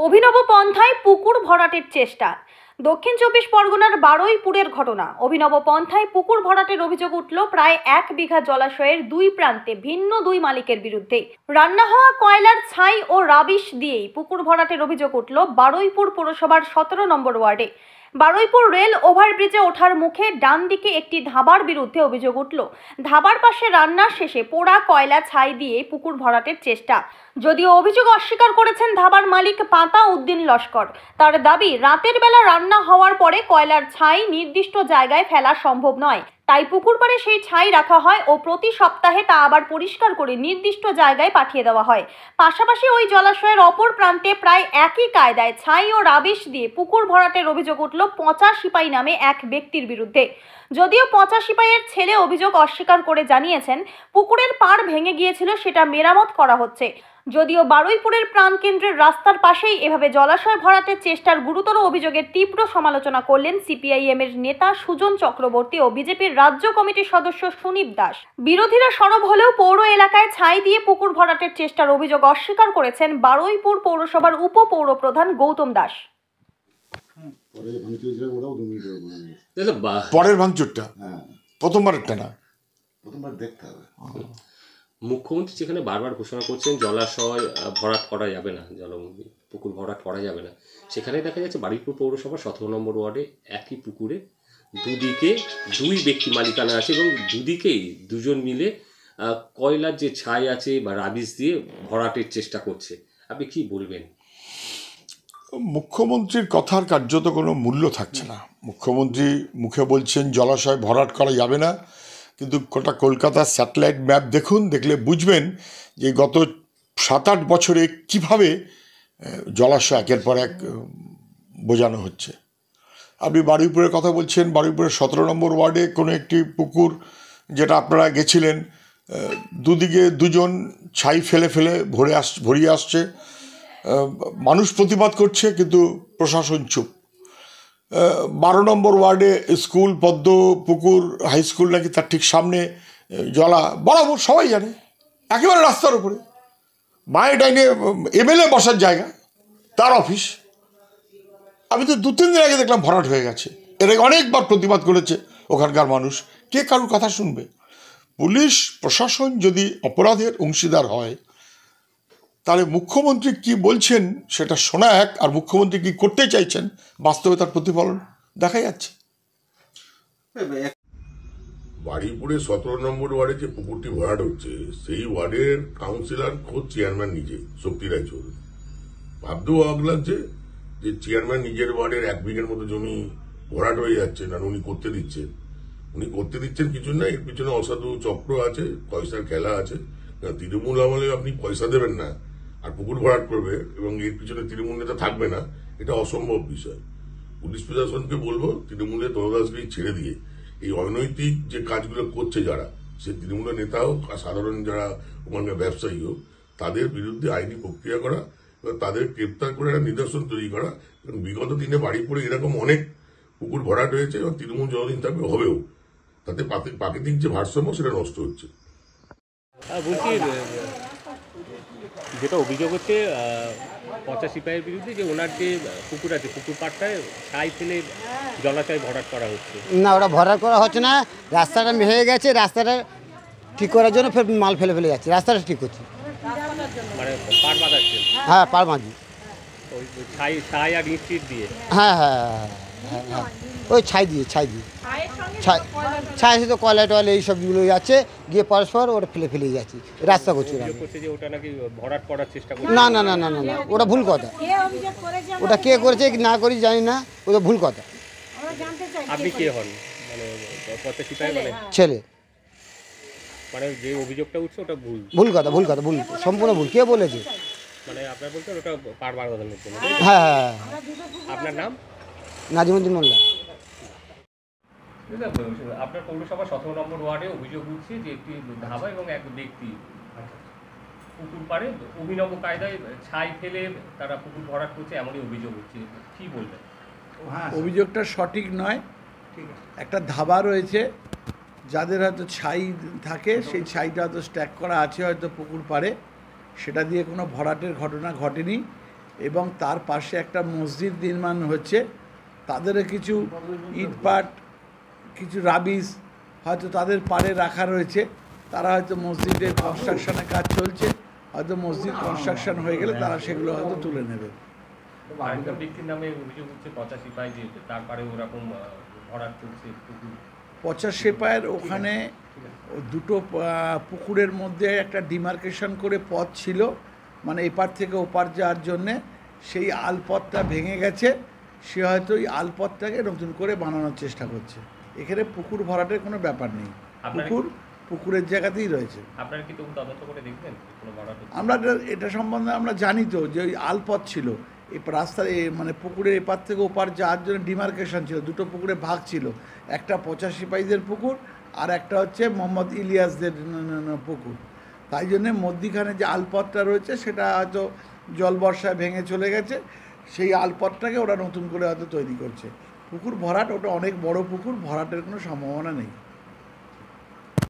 অভিনব পন্থায় পুকুর ভরাটের চেষ্টা। দক্ষিণ চব্বিশ পরগনার বারুইপুরের ঘটনা। অভিনব পন্থায় পুকুর ভরাটের অভিযোগ উঠল প্রায় 1 বিঘা জলাশয়ের দুই প্রান্তে ভিন্ন দুই মালিকের বিরুদ্ধে। রান্না হওয়া কয়লার ছাই ও রাবিশ দিয়েই পুকুর ভরাটের অভিযোগ উঠল বারুইপুর পৌরসভার 17 নম্বর ওয়ার্ডে। বারুইপুর রেল ওভারব্রিজে ওঠার মুখে ডান দিকে একটি ধাবার বিরুদ্ধে অভিযোগ উঠল ধাবার পাশে রান্নার শেষে পোড়া কয়লা ছাই দিয়ে পুকুর ভরাটের চেষ্টা। যদিও অভিযোগ অস্বীকার করেছেন ধাবার মালিক পাতা উদ্দিন লস্কর। তার দাবি, রাতের বেলা রান্না হওয়ার পরে কয়লার ছাই নির্দিষ্ট জায়গায় ফেলা সম্ভব নয়, তাই পুকুর পাড়ে সেই ছাই রাখা হয় ও প্রতি সপ্তাহে তা আবার পরিষ্কার করে নির্দিষ্ট জায়গায় পাঠিয়ে দেওয়া হয়। পাশাপাশি ওই জলাশয়ের অপর প্রান্তে প্রায় একই কায়দায় ছাই ও রাবিশ দিয়ে পুকুর ভরাটের অভিযোগ উঠল পচা সিপাই নামে এক ব্যক্তির বিরুদ্ধে। যদিও পচা সিপাইয়ের ছেলে অভিযোগ অস্বীকার করে জানিয়েছেন পুকুরের পাড় ভেঙে গিয়েছিল, সেটা মেরামত করা হচ্ছে। যদিও বারুইপুরের প্রাণকেন্দ্রের রাস্তার পাশেই এভাবে জলাশয় ভরাটের চেষ্টার গুরুতর অভিযোগের তীব্র সমালোচনা করলেন সিপিআইএম এর নেতা সুজন চক্রবর্তী ও বিজেপির রাজ্য কমিটির সদস্য সুনীপ দাস। বিরোধীরা সরব হলেও পৌর এলাকায় ছাই দিয়ে পুকুর ভরাটের চেষ্টার অভিযোগ অস্বীকার করেছেন বারুইপুর পৌরসভার উপপৌর প্রধান গৌতম দাস। পরের ভাঙচুরটা প্রথমবারটা না, প্রথমবার দেখতে হবে। মুখ্যমন্ত্রী যেখানে বারবার ঘোষণা করছেন জলাশয় ভরাট করা যাবে না, পুকুর ভরাট করা যাবে না, সেখানে দেখা যাচ্ছে বারুইপুর পৌরসভার 17 নম্বর ওয়ার্ডে একই পুকুরে দুদিকে দুই ব্যক্তি মালিকানা আছে এবং দুদিকেই দুজন মিলে কয়লার যে ছাই আছে বা রাবিশ দিয়ে ভরাটের চেষ্টা করছে। আপনি কি বলবেন? মুখ্যমন্ত্রীর কথার কার্যত কোনো মূল্য থাকছে না। মুখ্যমন্ত্রী মুখে বলছেন জলাশয় ভরাট করা যাবে না, কিন্তু গোটা কলকাতার স্যাটেলাইট ম্যাপ দেখুন, দেখলে বুঝবেন যে গত 7-8 বছরে কিভাবে জলাশয় একের পর এক বোঝানো হচ্ছে। আপনি বারুইপুরের কথা বলছেন, বারুইপুরের 17 নম্বর ওয়ার্ডে কোনো একটি পুকুর যেটা আপনারা গেছিলেন, দুদিকে দুজন ছাই ফেলে ফেলে ভরিয়ে আসছে, মানুষ প্রতিবাদ করছে কিন্তু প্রশাসন চুপ। 12 নম্বর ওয়ার্ডে স্কুল পদ্ম পুকুর হাই স্কুল নাকি তার ঠিক সামনে জলা বরাবর, সবাই জানে, একেবারে রাস্তার উপরে বাঁয়ে ডাইনে এমএলএ বসার জায়গা, তার অফিস। আমি তো 2-3 দিন আগে দেখলাম ভরাট হয়ে গেছে। এর আগে অনেকবার প্রতিবাদ করেছে ওখানকার মানুষ, কে কারোর কথা শুনবে? পুলিশ প্রশাসন যদি অপরাধের অংশীদার হয় তাহলে মুখ্যমন্ত্রী কি বলছেন সেটা শোনা এক, আর মুখ্যমন্ত্রী কি করতে চাইছেন বাস্তবে তার প্রতিফলন দেখা যাচ্ছে। বারুইপুরে 17 নম্বর ওয়ার্ডে যে পুকুরটি ভরাট হচ্ছে সেই ওয়ার্ডের কাউন্সিলর খোদ চেয়ারম্যান নিজে, শক্তি রায়চৌধুরী। ভাবতেও অবাক লাগছে যে চেয়ারম্যান নিজের ওয়ার্ডের 1 বিঘের মতো জমি ভরাট হয়ে যাচ্ছে, না উনি করতে দিচ্ছেন কিছু না, এর পিছনে অসাধু চক্র আছে, পয়সার খেলা আছে। তৃণমূল আমলে আপনি পয়সা দেবেন না আর পুকুর ভরাট করবে এবং এর পিছনে তৃণমূল নেতা থাকবে না, এটা অসম্ভব বিষয়। পুলিশ প্রশাসনকে বলবো তৃণমূলের তরদাসগিরি ছেড়ে দিয়ে এই অনৈতিক যে কাজগুলো করছে যারা, সে তৃণমূলের নেতা হোক আর সাধারণ যারা ওখানকার ব্যবসায়ী হোক, তাদের বিরুদ্ধে আইনি প্রক্রিয়া করা এবং তাদের গ্রেপ্তার করে একটা নিদর্শন তৈরি করা। কারণ বিগত দিনে বারুইপুরে এরকম অনেক পুকুর ভরাট হয়েছে এবং তৃণমূল যতদিন থাকবে হবেও, তাতে প্রাকৃতিক যে ভারসাম্য সেটা নষ্ট হচ্ছে। বলছি, যেটা অভিযোগ হচ্ছে পচা সিপাহীর বিরুদ্ধে, যে ওনার যে পুকুর আছে পুকুর পাড়টায় ছাই ফেলে জলাশয় ভরাট করা হচ্ছে। না, ওটা ভরাট করা হচ্ছে না, রাস্তাটা হয়ে গেছে, রাস্তাটা ঠিক করার জন্য ফের মাল ফেলে যাচ্ছে, রাস্তাটা ঠিক করছে, মানে পাড় বাঁধাচ্ছে। হ্যাঁ, পাড় বাঁধি ওই ছাই আর ইট দিয়ে। হ্যাঁ হ্যাঁ হ্যাঁ হ্যাঁ, ওই ছাই দিয়ে ছাই শুধু কয়লা টয়লা এই সবগুলো যাচ্ছে, গিয়ে পরস্পর ওটা ফেলে যাচ্ছে, রাস্তা করছে। যে ওটা নাকি ভরাট করার চেষ্টা করছে। না না না না না না, ওটা ভুল কথা। ওটা কে করেছে না করি জানি না, ওটা ভুল কথা। আপনি কে হন? মানে পচা সিপাহী মানে ছেলে। মানে যে অভিযোগটা উঠছে ওটা ভুল কথা, সম্পূর্ণ ভুল। কে বলেছে? মানে আপনার বলতে ওটা পাড় বাঁধানোর জন্য। হ্যাঁ হ্যাঁ। আপনার নাম? নাজিমুদ্দিন মোল্লা। আপনার পৌরসভা 17 নম্বর ওয়ার্ডে অভিযোগ উঠছে যে একটি ধাবা এবং এক ব্যক্তি পুকুর পাড়ে অভিনব কায়দায় ছাই ফেলে তারা পুকুর ভরাট করছে, এমনই অভিযোগ উঠছে। কি বলবেন? অভিযোগটা সঠিক নয়। একটা ধাবা রয়েছে, যাদের হয়তো ছাই থাকে, সেই ছাইটা হয়তো স্ট্যাক করা আছে হয়তো পুকুর পাড়ে, সেটা দিয়ে কোনো ভরাটের ঘটনা ঘটেনি। এবং তার পাশে একটা মসজিদ নির্মাণ হচ্ছে। তাদেরও কিছু ইটপাট, কিছু রাবিশ হয়তো তাদের পাড়ে রাখা রয়েছে। তারা হয়তো মসজিদের কনস্ট্রাকশনের কাজ চলছে, হয়তো মসজিদ কনস্ট্রাকশন হয়ে গেলে তারা সেগুলো হয়তো তুলে নেবে। আরেকটা ব্যক্তির নামে অভিযোগ হচ্ছে 85 পাই যে তারপরে ওরকম ভরাট করছে পুকুর। 85 পায়ের ওখানে দুটো পুকুরের মধ্যে একটা ডিমার্কেশন করে পথ ছিল, মানে এপার থেকে ওপার যাওয়ার জন্যে। সেই আলপথটা ভেঙে গেছে, সে হয়তো ওই আলপথটাকে নতুন করে বানানোর চেষ্টা করছে। এখানে পুকুর ভরাটের কোনো ব্যাপার নেই, পুকুরের জায়গাতেই রয়েছে। আপনারা কি তবু তদন্ত করে দেখবেন কোনো ভরাট? আমরা এটা সম্বন্ধে আমরা জানি তো যে ওই আলপথ ছিল, এই রাস্তার মানে পুকুরের এপার থেকে ওপার যাওয়ার জন্য ডিমার্কেশন ছিল, দুটো পুকুরে ভাগ ছিল, একটা 85 পাইদের পুকুর আর একটা হচ্ছে মোহাম্মদ ইলিয়াসদের পুকুর। তাই জন্যে মধ্যিখানে যে আলপথটা রয়েছে সেটা হয়তো জল বর্ষায় ভেঙে চলে গেছে, সেই আলপথটাকে ওরা নতুন করে হয়তো তৈরি করছে। পুকুর ভরাট, ওটা অনেক বড় পুকুর, ভরাটের কোনো সম্ভাবনা নেই।